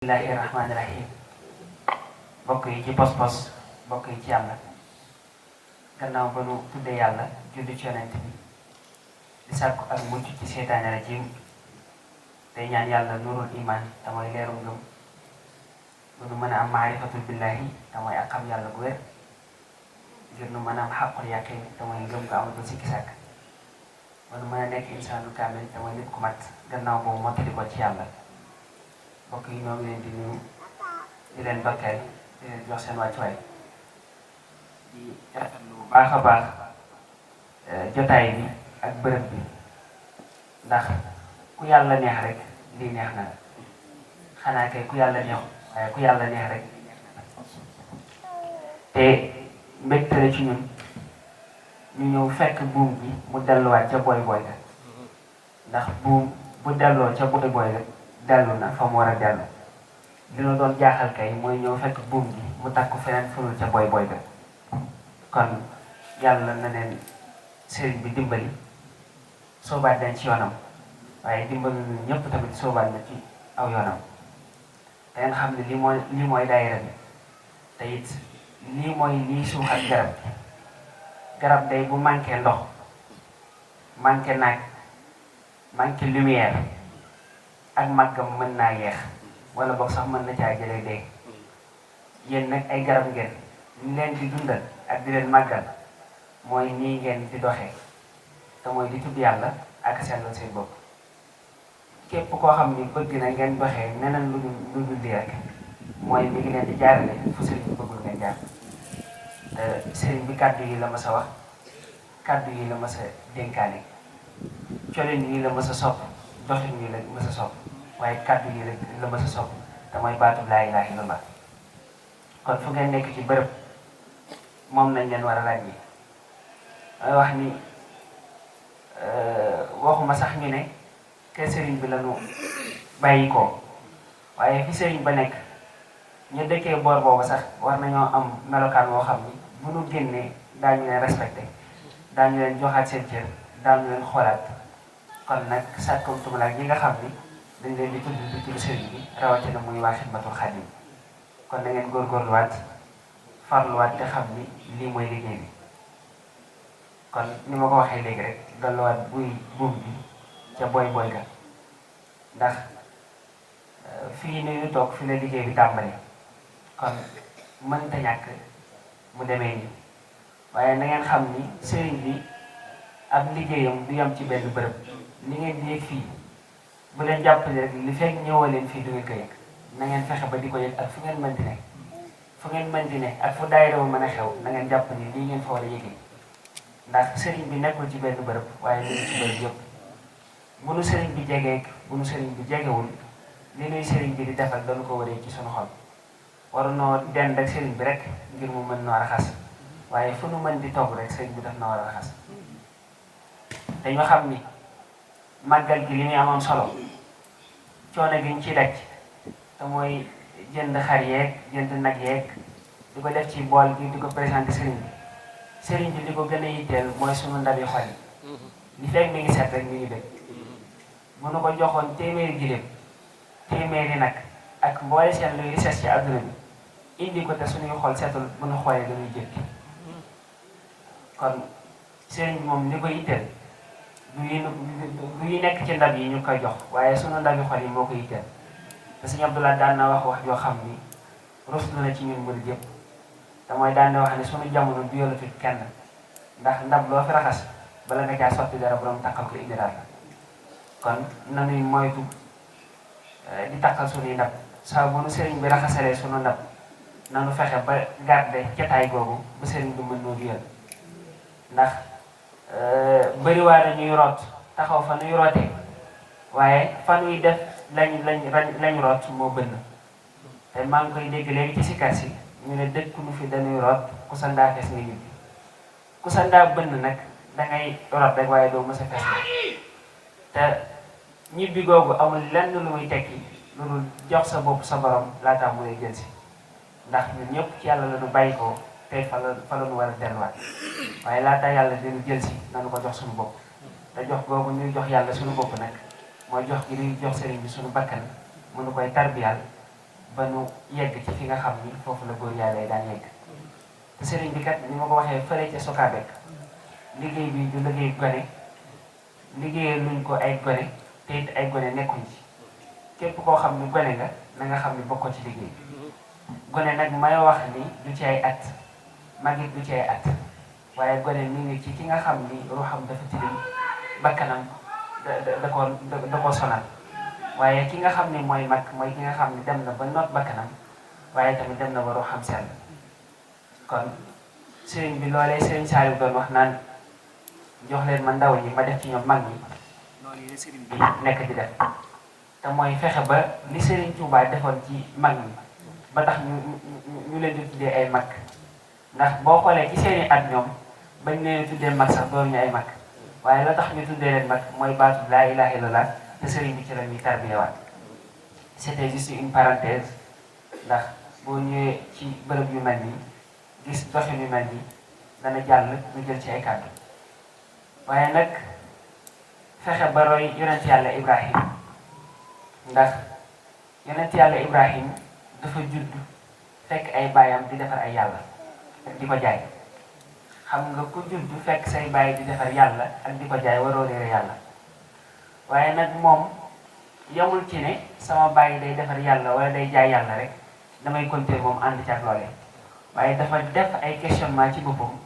Bismillahirrahmanirrahim. Bokk yi ci pos-pos bokk yi ci yàlla gannaaw ba nu tuddee yàlla julli ci yonent bi di sàkku ak mucc ci seytaane rajim tey ñaan yàlla nurul iman te mooy leeru ngëm bu nu mën a am maarifatul billahi te mooy ak xam yàlla gu wér ngir nu mën a am xaqul yaqin te mooy ngëm gu amatul sikki sàkk ba nu mën a nekk insaanu kaamil te mooy nit ku mat gannaaw boobu mottali ko ci yàlla. mbokk yi ñoo ngi leen di nuyu di leen dokkeel di leen jox seen wàccuwaay di rafetlu bu baax a baax jotaay bi ak bërëb bi ndax ku yàlla neex rek lii neex na xanaa kay ku yàlla neex waaye ku yàlla neex rek te mbégte la ci ñun ñu ñëw fekk buum bi mu delluwaat ca boy boy ga ndax buum bu delloo ca boy boy ga dellu na fa mu war a dellu li nu doon jaaxal kay mooy ñëw fekk buum bi mu takku feneen fulul ca boy boy ga kon yàlla na leen sëriñ bi dimbali soobaat leen ci yoonam waaye dimbali ñun ñëpp tamit soobaat na ci aw yoonam te ngeen xam ne lii mooy daayira bi te it lii mooy lii suuxat garab day bu manqué ndox manqué naaj manqué lumière ak màggam mën naa yeex wala boog sax mën na caa jëlee dee yéen nag ay garab ngeen ñu leen di dundal ak di leen màggal mooy nii ngeen di doxee te mooy di tudd yàlla ak sellal seen bopp képp koo xam ni bëgg na ngeen doxee neneen lu dul lii rek mooy mi ngi leen di jaarale fu sëriñ bi bëggul ngeen jaar te sëriñ bi kàddu yi la ma sa wax kàddu yi la ma sa dénkaane colin yi la ma sa sopp doxin yi la ma sa sopp waaye kàddu yi la ma sa sopp te mooy baatub laa ilaaha illallah kon fu ngeen nekk ci bërëb moom nañ leen war a ràññee may wax ni waxuma sax ñu ne ke sëriñ bi lañu bàyyi ko waaye fi sëriñ ba nekk ñu dëkkee boor boobu sax war nañoo am melokaan woo xam ni bu nu génnee daañu leen respecté daañu leen joxaat seen cër daañu leen xoolaat kon nag sàkkamtumalaak ñi nga xam ni dañ leen di tudd sëriñ bi rawatina muy waa Xidmatul Xaadim kon na ngeen góorgóorluwaat farluwaat te xam ni lii mooy liggéey bi kon ni ma ko waxee léegi rek dolluwaat buum bi ca boy boy ga ndax fii ni ñu toog fi la liggéey bi tàmbali kon mënta ñàkk mu demee nii waaye na ngeen xam ni sëriñ bi ab liggéeyam du yam ci benn bërëb li ngeen di yëg fii bu leen jàppale rek li fekk ñëwoo leen fii du ngeen ko yëg na ngeen fexe ba di ko yëg ak fu ngeen mën di ne fu ngeen mën di ne ak fu daayira bu mën a xew na ngeen jàpp ni lii ngeen fa war a yëgee ndax sëriñ bi nekkul ci benn bërëb waaye li ci bërëb yëpp bu nu sëriñ bi jegeek bu nu sëriñ bi jegewul li nuy sëriñ bi di defal dañu ko waree ci sunu xol waru noo dend ak sëriñ bi rek ngir mu mën noo raxas waaye fu nu mën di togg rek sëriñ bi daf na war a raxas te ñu xam ni màggal gi li muy amoon solo coono gi ñu ciy daj te mooy jënd xar yeeg jënd nag yeeg di ko def ci bool gi di ko présenté sëriñ bi li ko gën a yitteel mooy sunu ndabi xol yi li fekk mi ngi set rek mi ngi bëgg bu nu ko joxoon téeméeri giléem téeméeri nag ak mboole seen luy rises ci àdduna bi indi ko te suñuy xol setul bu nu xoolee dañuy jëkki kon sëriñ bi moom li ko yitteel du yi nekk ci ndab yi ñu koy jox waaye sunu ndabi xol yi moo ko yitteel te sëñ Abdoulaye daan na wax joo xam ni rus na ci ñun murid yëpp te mooy daan na wax ne sunu jamono du yolatut kenn ndax ndab loo fi raxas bala nga caa sotti dara borom takkal ko indilaat la kon nanuy moytu di takkal sunuy ndab saa bu nu sëriñ bi raxasalee sunu ndab nanu fexe ba garde jataay googu ba sëriñ bi mën noo duyal ndax bëriwaa na ñuy root taxaw fa nuy rootee waaye fa nuy def lañ root moo bënn te maa ngi koy dégg léegi ci sikar si ñu ne dëkk nu fi dañuy root ku sa ndaa fees nga ñibbi ku sa ndaa bënn nag dangay root rek waaye doo mës a fees te ñibbi googu amul lenn lu muy tekki lu dul jox sa bopp sa borom laataa mu lay jël si ndax ñun ñëpp ci yàlla la ñu bàyyi ko tey fa la ñu war a delluwaat waaye laataa yàlla dinu jël si nanu ko jox suñu bopp te jox googu ñuy jox yàlla suñu bopp nag mooy jox gi ñuy jox sëriñ bi suñu bakkan mënu koy tarbiyal ba nu yegg ci fi nga xam ni foofu la góor yàlla yi daan yegg te sëriñ bi kat ni ma ko waxee fële ca Sokabek liggéey bi du liggéey gone liggéeyee luñ ko ay gone te it ay gone nekkuñ ci képp koo xam ni gone nga na nga xam ni bokkoo ci liggéey gone nag may wax ni du ci ay at magit du ci ay at waaye gone mi ngi ci ki nga xam ni ruuxam dafa tilim bakkanam da ko sonal waaye ki nga xam ni mooy mag mooy ki nga xam ni dem na ba noot bakkanam waaye tamit dem na ba ruuxam sell kon sëriñ bi loolee sëriñ Saliou doon wax naan jox leen ma ndaw ñi ma def ci ñoom mag ñi loolu yi sëriñ bi nekk di def te mooy fexe ba li sëriñ Touba defoon ci mag ñi ba tax ñu leen di tuddee ay mag ndax boo xoolee ci seeni at ñoom bañ leen tuddee mag sax doon ñu ay mag waaye la tax ñu tuddee leen mag mooy baatu laa ilaha illallah te sëriñ bi ci la ñuy tarbiyewaat c'était juste une parenthèse ndax boo ñëwee ci bërëb yu mel nii gis doxin yu mel nii dana jàll ñu jël ci ay kàddu waaye nag fexe ba roy yonent yàlla Ibrahim ndax yonent yàlla Ibrahim dafa judd fekk ay baayam di defar ay yàlla ak di ko jaay xam nga ku judd fekk say baay di defar yàlla ak di ko jaay waroo réere yàlla waaye nag moom yamul ci ne sama baay day defar yàlla wala day jaay yàlla rek damay continuer moom ànd ci ak loolee waaye dafa def ay questionnement ci boppam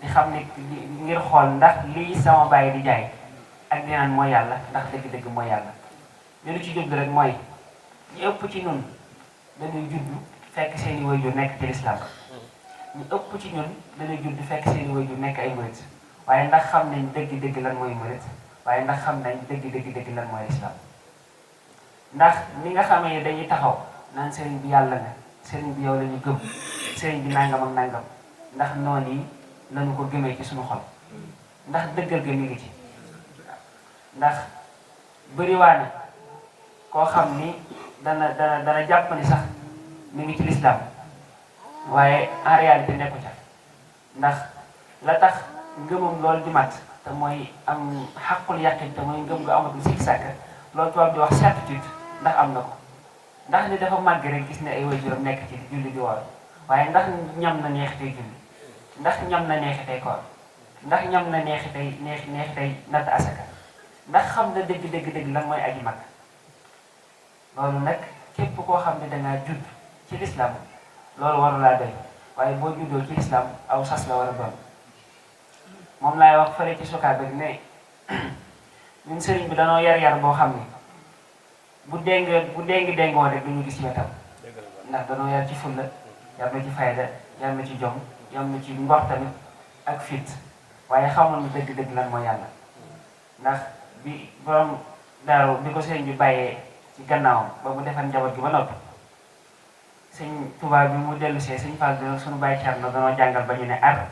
di xam ne ngir xool ndax lii sama baay di jaay ak di naan mooy yàlla ndax dëgg-dëgg mooy yàlla li ñu ci jublu rek mooy ñu ëpp ci ñun dañuy judd fekk seeni waajur nekk ci lislaam ñu ëpp ci ñun dañuy judd fekk seeni waajur nekk ay murit waaye ndax xam nañ dëgg-dëgg lan mooy murit waaye ndax xam nañ dëgg-dëgg lan mooy lislaam ndax ni nga xamee ne dañuy taxaw naan sëriñ bi yàlla nga sëriñ bi yow la ñu gëm sëriñ bi nangam ak nangam ndax noonu yi lañu ko gëmee ci suñu xol ndax dëggal ga mi ngi ci ndax bëriwaane koo xam ni dana jàpp ni sax mi ngi ci lislaam waaye en réalité nekku ca ndax la tax ngëmam loolu di mat te mooy am xaqul yaqin te mooy ngëm nga amatul sikki sàkk loolu tubaab di wax certitude ndax am na ko ndax ni dafa màgg rek gis ne ay waajuram nekk ci julli di woor waaye ndax ñam na neexitay julli ndax ñam na neexitay koor ndax ñam na neexitay natt asaka ndax xam na dëgg lan mooy aji mag loolu nag képp koo xam ne dangaa judd ci lislaam loolu waru laa doy waaye boo juddoo ci lislaam aw sas la war a doon moom laay wax fële ci Sokabek ne ñun sëriñ bi danoo yar boo xam ne bu déngoo rek duñu gis wetam ndax danoo yar ci fulla yar na ci fayda yar na ci jom yar na ci ngor tamit ak fit waaye xamul na dëgg-dëgg lan mooy yàlla ndax bi borom daaru bi ko sëriñ bi bàyyee ci gannaawam ba mu defar njaboot gi ba noppi sëñ Tuubaa bi mu dellu see sëñ Fall dina suñu bàyyi car na danoo jàngal ba ñu ne ar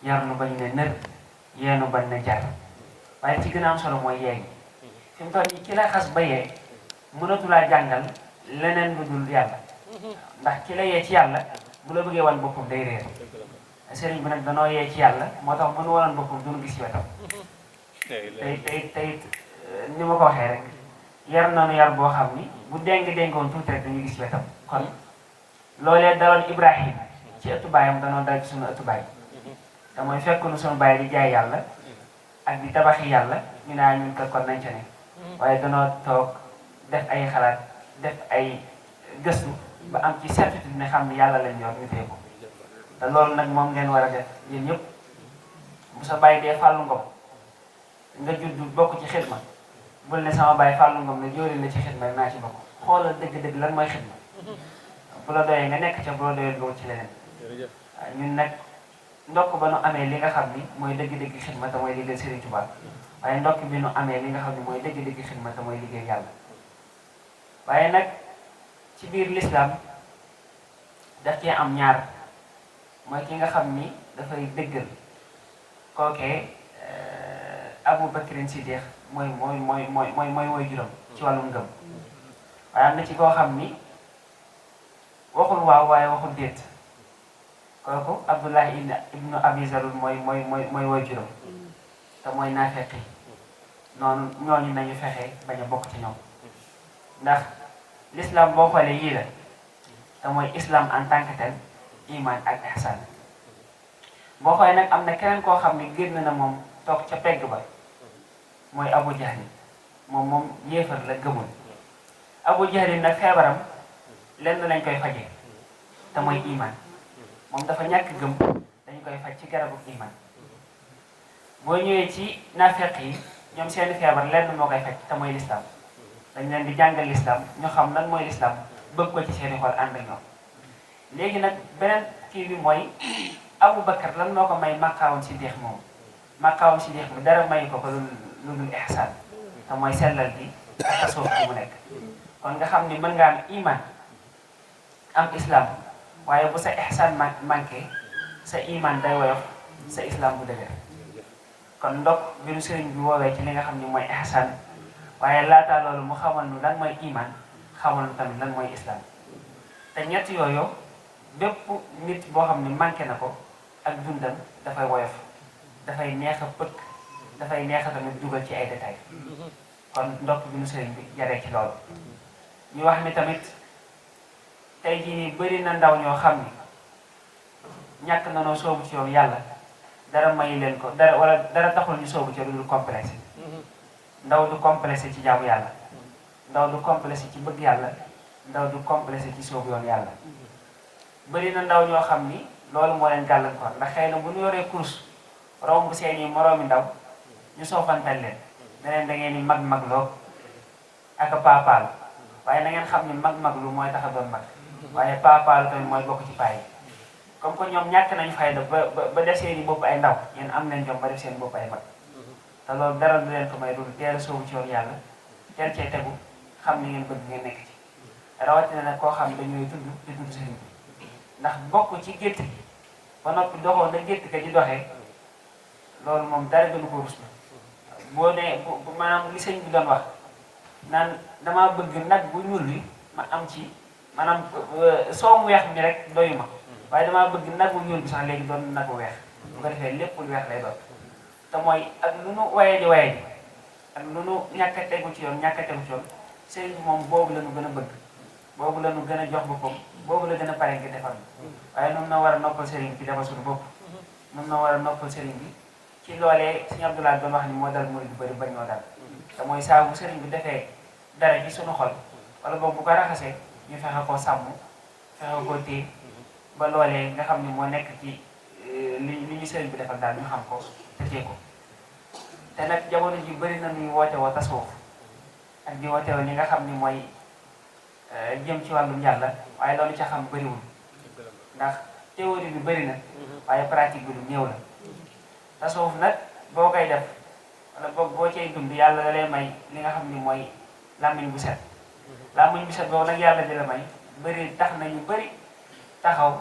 yar nu ba ñu ne nër yeenu bañ ne jar waaye ci gën a am solo mooy yeegi fi mu toll nii ki la xas ba yee mënatulaa jàngal leneen lu dul yàlla ndax ki la yee ci yàlla bu la bëggee wan boppam day réer sëriñ bi nag danoo yee ci yàlla moo tax mënu wanoon boppam duñu gis ci wetam tey ni ma ko waxee rek yar nañu yar boo xam ni bu déngoon tuuti rek dañuy gis ci wetam kon loolee daloon Ibrahim ci ëttu baayam danoo dal ci suñu ëttu baay te mooy fekk nu suñu baay di jaay yàlla ak di tabaxi yàlla ñu naa ñun ko kon nañ ca ne waaye danoo toog def ay xalaat def ay gëstu ba am ci certitude ne xam ne yàlla lañ yor ñu téye ko te loolu nag moom ngeen war a def yéen ñëpp bu sa baay dee Fallou Ngom nga judd bokk ci xidma bul ne sama baay Fallou Ngom ne jóori la ci xidma naa ci bokk xoolal dëgg-dëgg lan mooy xidma bu la doyee nga nekk ca bu la doyee nga ci leneen ñun nag ndokk ba nu amee li nga xam ni mooy dëgg-dëgg xidma te mooy liggéey Serigne Touba waaye ndokk bi nu amee li nga xam ni mooy dëgg-dëgg xidma te mooy liggéey yàlla waaye nag ci biir l'islam daf cee am ñaar mooy ki nga xam ni dafay dëggal kookee Abu Bakrin Siddiq mooy juróom ci wàllum ngëm waaye am na ci koo xam ni waxul waaw waaye waxul déet kooku Abdullahi ibnu Abi Zalul mooy woy juróom te mooy naafeqi noonu ñooñu nañu fexe bañ a bokk ci ñoom ndax l'islam boo xoolee yii la te mooy islam en tant que tel iman ak ihsan. boo xoolee nag am na keneen koo xam ne génn na moom toog ca pegg ba mooy Abu Jahl moom yéefar la gëmul. Abu Jahl nag feebaram lenn lañ koy fajee te mooy iman. moom dafa ñàkk gëm dañu koy faj ci garabu iman. boo ñëwee ci naafeq yi ñoom seeni feebar lenn moo koy faj te mooy lislam. dañ leen di jàngal lislam ñu xam lan mooy lislam bëgg ko ci seeni xol ànd ak ñoom. léegi nag beneen kii bi mooy Abu Bakar lan moo ko may maqaawam si deex moom. maqaawam si deex bi dara may ko lu dul ihsaan te mooy sellal gi ak tasawuf bi mu nekk. kon nga xam ni mën nga am iman am islam waaye bu sa ihsaan manqué sa iman day woyof sa islam bu dëgër. kon ndok bi nu sëriñ bi woowee ci li nga xam ni mooy ihsaan waaye laataa loolu mu xamal nu lan mooy iman xamal nu tamit lan mooy islam. te ñett yooyu bépp nit boo xam ne manqué na ko ak dundam dafay woyof dafay neex a pëkk dafay neex a tamit dugal ci ay détails. kon ndokk bi nu sëriñ bi jaree ci loolu. ñu wax ni tamit tey jii nii bëri na ndaw ñoo xam ni ñàkk na noo soobu ci yoon yàlla dara mayi leen ko dara wala dara taxul ñu soobu ci lu dul complexe. ndaw du complexe ci jaamu yàlla ndaw du complexe ci bëgg yàlla ndaw du complexe ci soobu yoon yàlla. bëri na ndaw ñoo xam ni loolu moo leen gàllankoor ndax xëy na bu ñu yoree course romb seeni moroomi ndaw ñu soofantal leen ne leen da ngeen ni mag loo ak a paapaal waaye na ngeen xam ni mag lu mooy tax a doon mag waaye paapaal tamit mooy bokk ci paay. comme que ñoom ñàkk nañu fayda ba def seeni bopp ay ndaw yéen am nañ jom ba def seen bopp ay mag. te loolu dara du leen ko may dul teel a soobu ci yoon yàlla teel cee tegu xam ni ngeen bëgg ngeen nekk ci. rawatina nag koo xam ne dañuy tudd di tudd sëriñ bi ndax bokk ci gétt gi ba noppi doxoo na gétt ka ci doxee loolu moom dara gënu ko rus. boo nee bu maanaam li sëñ bi doon wax naan damaa bëgg nag bu ñuul bi ma am ci maanaam soo mu weex mi rek doyu ma waaye damaa bëgg nag bu ñuul bi sax léegi doon nag bu weex bu ko defee lépp lu weex lay doon. te mooy ak lu nu waye di ak lu nu ñàkk a tegu ci yoon sëriñ bi moom boobu la ñu gën a bëgg boobu la ñu gën a jox boppam boobu la gën a pare ngir defar waaye noonu na war a noppal sëriñ bi defal suñu bopp noonu na war a noppal sëriñ bi ci loolee Sëriñ Abdoulaye doon wax ni moo dal murid bu bëri bañ ñoo dal. te mooy saa bu sëriñ bi defee dara ci suñu xol wala boobu bu ko raxasee ñu fexe koo sàmm fexe koo téye ba loolee nga xam ni moo nekk ci li ñu sëriñ bi defal daal ñu xam ko te téye ko. te nag jamono ji bëri na ñuy woote woo tasawuf ak di woote woo li nga xam ni mooy jëm ci wàllum yàlla waaye loolu ca xam bëriwul ndax théorie bi bëri na waaye pratique bi lu néew la. tasawuf nag boo koy def wala boo cay dund yàlla da lay may li nga xam ni mooy làmmiñ bu set. làmmiñ bu set boobu nag yàlla di la may bëri tax na ñu bëri taxaw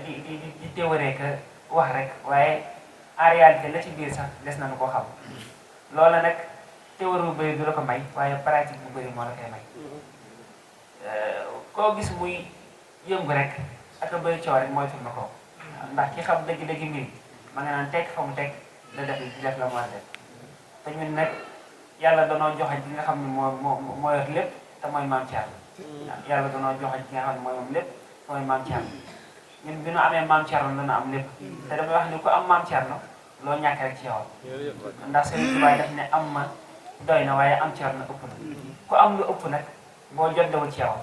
di théorie que wax rek waaye en réalité la ci biir sax des nañu koo xam. loola nag théorie bu bëri du la ko may waaye pratique bu bëri moo la koy may. koo gis muy yëngu rek ak a bëri coow rek mooy tur na ko ndax ki xam dëgg-dëgg mbir ma nga naan tekk fa mu tekk da def di def la mu war a def. te ñun nag yàlla danoo joxe ji nga xam ne moo yor lépp te mooy maam Thierno. yàlla danoo joxe ji nga xam ne mooy moom lépp mooy maam Thierno ñun bi nu amee maam Thierno dana am lépp te damay wax ni ku am maam Thierno loo ñàkk rek ci yow ndax Sëriñ Tuubaa daf ne am ma doy na waaye am Thierno ëpp na ku am lu ëpp nag boo jot dawul ci yow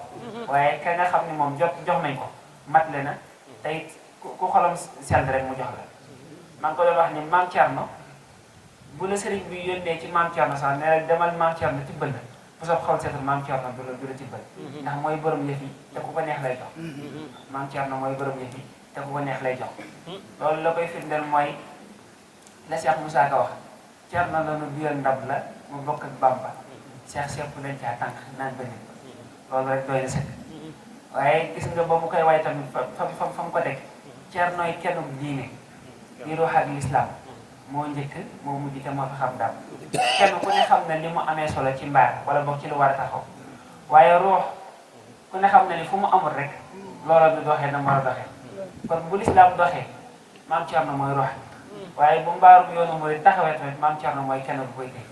waaye ka nga xam ne moom jox nañ ko mat le na te it ku xolam sell rek mu jox la. maa ngi ko doon wax ni maam Thierno bu la sëriñ bi yónnee ci maam Thierno sax ne la demal maam Thierno tibbal la bu soog xol seetal maam Thierno du la tibbal ndax mooy borom yëf yi te ku ko neex lay jox. maam Thierno mooy borom yëf yi te ku ko neex lay jox. loolu la koy firndeel mooy la Cheikh Moussa Ka wax Thierno la nu duyal ndab la mu bokk ak Bamba Cheikh Cheikh lañ caa tànk naan bëri loolu rek doy na sëkk. waaye gis nga ba mu koy way tamit fa mu ko teg Thiernoy kenn diine di ruux ak lislaam moo njëkk moo mujj te moo fi xam daal kenn ku ne xam ne li mu amee solo ci mbaar wala boog ci lu war a taxaw waaye ruux ku ne xam ne ni fu mu amul rek loola du doxee na mu war a doxee. kon bu lislaam doxee maam Thierno mooy ruux waaye bu mbaarum yoonu mooy taxawee tamit maam Thierno mooy kenn bu koy tey.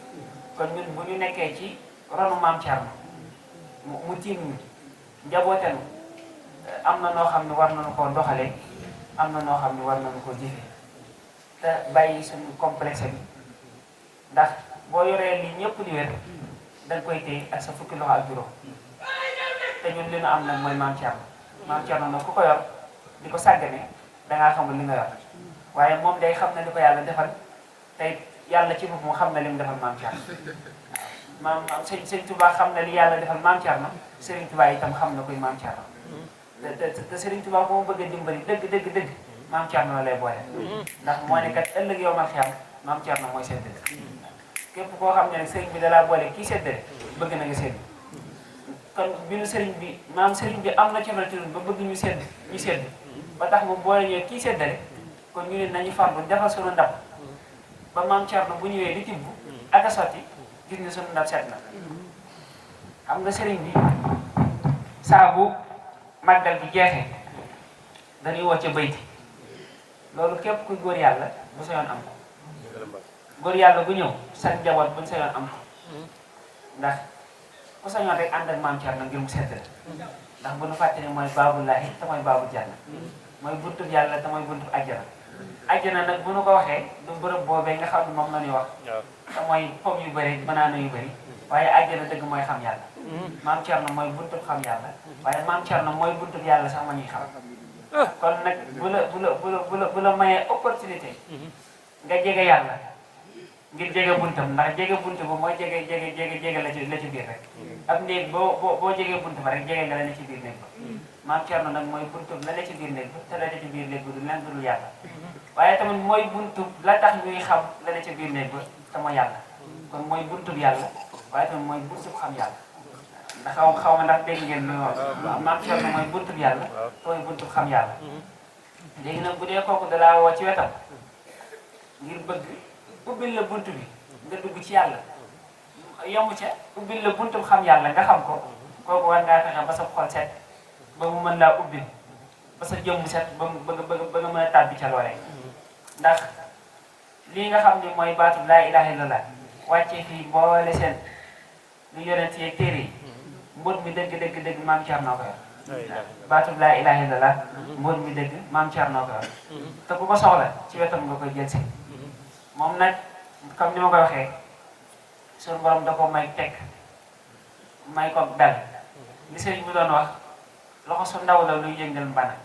kon ñun bu ñu nekkee ci ronu maam Thierno mu tiim ñu njabootenu am na noo xam ne war nañu koo doxalee am na noo xam ne war nañu koo jëfee te bàyyi suñu complexe bi ndax boo yoree lii ñëpp di wér da nga koy téye ak sa fukki loxo ak juróom te ñun li ñu am nag mooy maam Thierno nag ku ko yor di ko sàggane dangaa xamul li nga yor waaye moom day xam ne li ko yàlla defal tey yàlla ci boppam xam na li mu defal maam Thierno maam sëñ Touba xam na li yàlla defal maam Thierno Serigne Touba itam xam na koy maam Thierno te Serigne Touba boo bëgg a dimbali dëgg maam Thierno la lay boole ndax moo ne kat ëllëg yow mal xiyam maam Thierno mooy séddale képp koo xam ne nag sëriñ bi dalaa boole kii séddale bëgg na nga sédd kon bi nu sëriñ bi maam sëriñ bi am na cofeel ci ba bëgg ñu sédd ba tax mu boole ñëw kii séddale kon ñu ne nañu farlu defal sunu ndab ba maam Thierno bu ñëwee di tibb ak a sotti gis ne sunu ndab set na xam nga sëriñ bi saa bu màggal gi jeexee dañuy wocce bayti loolu képp kuy góor yàlla bu sa yoon am ko góor yàlla bu ñëw sa njaboot buñ sa yoon am ko ndax ku sa yoon rek ànd ak maam Thierno ngir mu sedd la ndax bu nu fàtte ne mooy baabullaahi te mooy baabul janna mooy buntub yàlla te mooy buntub ajjana ajjana nag bu nu ko waxee du bërëb boobee nga xam ne moom la ñuy wax te mooy pom yu bëri banaana yu bëri waaye ajjana dëgg mooy xam yàlla maam Thierno mooy buntub xam yàlla waaye maam Thierno mooy buntub yàlla sax ma ñuy xam kon nag bu la mayee opportunité nga jege yàlla ngir jege buntam ndax jege bunt ba mooy jege la ci biir rek ab néeg boo jegee bunt ba rek jege nga la ne ci biir néeg ba maam Thierno nag mooy buntu la ne ci biir néeg ba te la ne ci biir néeg ba du len dul yàlla waaye tamit mooy buntu la tax ñuy xam la ne ci biir néeg ba te mooy yàlla kon mooy buntub yàlla waaye tamit mooy buntub xam yàlla ndax xaw ma ndax dégg ngeen lu wax maam Thierno mooy buntub yàlla te mooy buntub xam yàlla léegi nag bu dee kooku dalaa woo ci wetam ngir bëgg ubbil la bunt bi nga dugg ci yàlla yomb ca ubbil la buntu xam yàlla nga xam ko kooku war ngaa fexe ba sa xol set ba mu mën laa ubbil ba sa jëmm set ba nga mën a tàbbi ca loolee ndax lii nga xam ne mooy baatu laa ilaaha illallah wàccee fii boole seen lu yonent yeeg téere yi mbóot mi dëgg maam Thierno ko yor baatu laa ilaaha illallah mbóot mi dëgg maam Thierno ko yor te ku ko soxla ci wetam nga koy jël si moom nag comme ni ma koy waxee suñu borom da ko may tekk may ko dal li sëriñ bi doon wax loxo su ndaw la luy yëngal mbana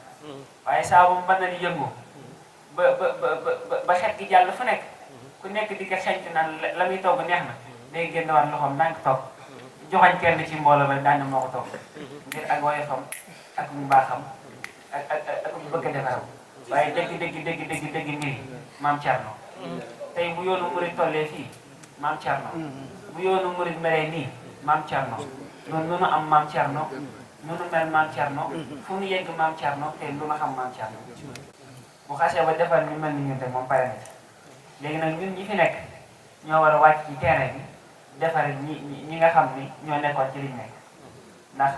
waaye saa bu mbana li yëngu ba xet gi jàll fu nekk ku nekk di ko xeñtu naan la muy togg neex na day génn waat loxoom ndànk toog joxañ kenn ci mbooloo ba daan moo ko togg ngir ak woyofam ak mbaaxam ak bëgg a defaram waaye dëgg mbir maam Thierno tey bu yoonu murid tollee fii maam Thierno bu yoonu murid meree nii maam Thierno noonu nu am maam Thierno nu mel maam Thierno fu nu yegg maam Thierno te lu nu xam maam Thierno bu xasee ba defal ñu mel ni ñun rek moom pare na ci léegi nag ñun ñi fi nekk ñoo war a wàcc ci terrain bi defar ñi nga xam ni ñoo nekkoon ci liñ nekk ndax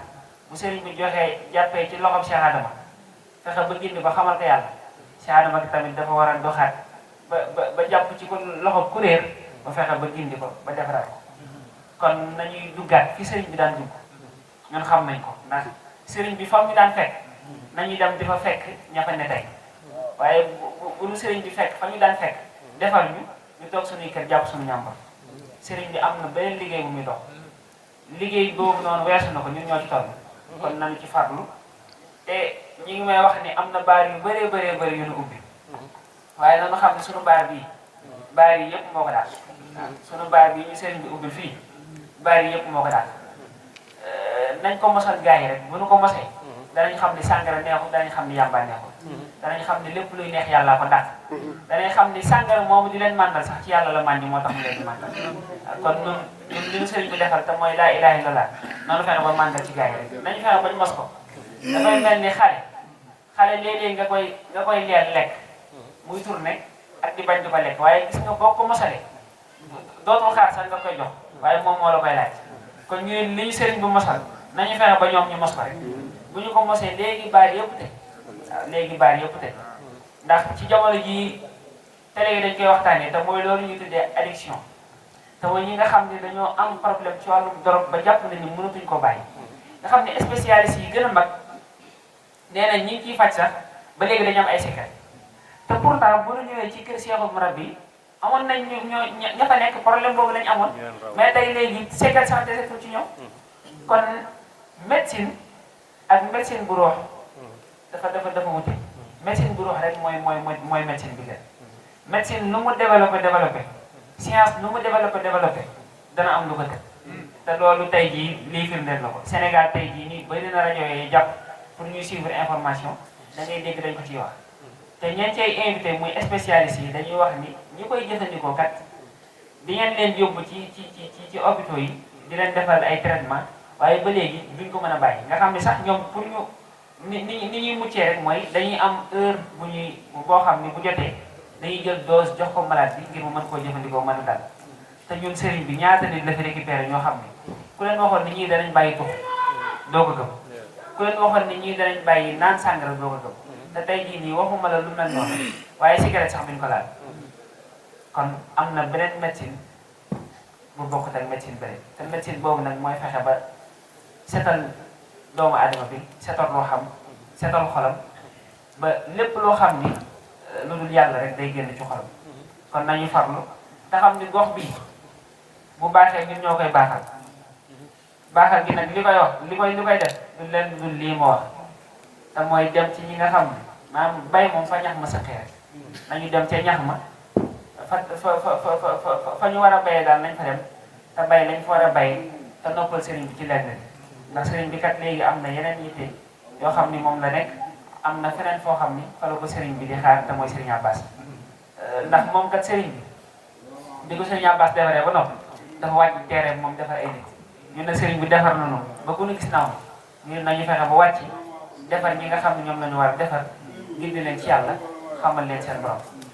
bu sëriñ bi joxee jàppee ci loxoom Cheikh Adama fexe ba gindi ba xamal ko yàlla Cheikh Adama tamit dafa war a doxaat ba jàpp ci ko loxo kuréer ba fexe ba gindi ko ba defaraat ko kon nañuy duggaat fi sëriñ bi daan dugg ñun xam nañ ko ndax sëriñ bi fa mu daan fekk nañuy dem di fa fekk ña fa ne tey waaye bu nu sëriñ bi fekk fa ñu daan fekk defar ñu toog suñuy kër jàpp suñu ñàmbar sëriñ bi am na beneen liggéey bu muy dox liggéey boobu noonu weesu na ko ñun ñoo ci toll kon nañu ci farlu te ñi ngi may wax ni am na baar yu bëree yu nu ubbi waaye nanu xam ne sunu baar yi yëpp moo ko daal sunu baar bii ñu sëriñ bi ubbil fii baar yi yëpp moo ko daal nañ ko mosal gars yi rek bu nu ko mosee danañ xam ni sàngara neexul danañ xam ni yàmbaa neexul danañ xam ni lépp luy neex yàllaa ko dàq danañ xam ni sàngara moomu di leen màndal sax ci yàlla la màndi moo tax mu leen di màndal kon ñun li ñu sëriñ bi defal te mooy laa ilaaha illallah noonu fexe ba màndal ci gars yi rek nañu fexe bañ mos ko dafay mel ni xale léeg-léeg nga koy leel lekk muy tourné ak di bañ di ko lekk waaye gis nga boo ko mosalee dootul xaar sax nga koy jox waaye moom moo la koy laaj kon ñu li ñu sëriñ bu mosal nañu fexe ba ñoom ñu mos ko rek bu ñu ko mosee léegi baar yëpp te waaw léegi baar yëpp te ndax ci jamono jii télé yi dañ koy waxtaanee te mooy loolu ñu tuddee addiction te mooy ñi nga xam ne dañoo am problème ci wàllum dorog ba jàpp nañu mënatuñ ko bàyyi nga xam ne spécialiste yi gën a mag nee na ñi ciy faj sax ba léegi dañu am ay secret te pourtant bu ñu ñëwee ci kër Cheikhul Murabbi amoon nañ ña fa nekk problème boobu lañ amoon mais tey léegi secret sax desetul ci ñoom kon médecine ak médecine bu roox dafa wute médecine bu roox rek mooy médecine bi gën médecine lu mu développé science lu mu développé dana am lu ko tëj te loolu tey jii lii firndeel na ko Sénégal tey jii nii bëri na rajo yi jàpp pour ñuy suivre information da ngay dégg dañ ko ciy wax te ñeen cay invité muy spécialiste yi dañuy wax ni ñi koy jëfandikoo kat di ngeen leen yóbbu ci hôpitaux yi di leen defal ay traitement waaye ba léegi duñ ko mën a bàyyi nga xam ne sax ñoom pour ñu ni ñuy muccee rek mooy dañuy am heure boo xam ni bu jotee dañuy jël dose jox ko malade bi ngir mu mën koo jëfandikoo mën a dal te ñun sëriñ bi ñaata nit la fi récupéré ñoo xam ne ku leen waxoon ni ñii danañ bàyyi tux doo ko gëm ku leen waxoon ni ñii danañ bàyyi naan sàngara doo ko gëm te tey jii nii waxuma la lu mel noonu waaye cigarette sax duñ ko laal kon am na beneen médecine bu bokkut ak médecine bëri te médecine boobu nag mooy fexe ba setal doomu adama bi setal loo xam setal xolam ba lépp loo xam ni lu dul yàlla rek day génn ci xolam kon nañu farlu te xam ni gox bi bu baaxee ñun ñoo koy baaxal gi nag li koy wax li koy def du leen dul lii ma wax te mooy dem ci ñi nga xam ne maanaam bay moom fa ñax ma sëqee rek nañu dem ca ñax ma fa ñu war a bayee daal nañ fa dem te bay lañ fa war a bay te noppal sëriñ bi ci lenn ndax sëriñ bi kat léegi am na yeneen yitte yoo xam ni moom la nekk am na feneen foo xam ni fa la ko sëriñ bi di xaar te mooy sëriñ Abbas ndax moom kat sëriñ bi ko sëriñ Abbas defaree ba noppi dafa wàcc teere moom defar ay nit ñun nag sëriñ bi defar na noonu ba ku ñu gis naaw ñun nañu fexe ba wàcc defar ñi nga xam ne ñoom la ñu war a defar gindi leen ci yàlla xamal leen seen borom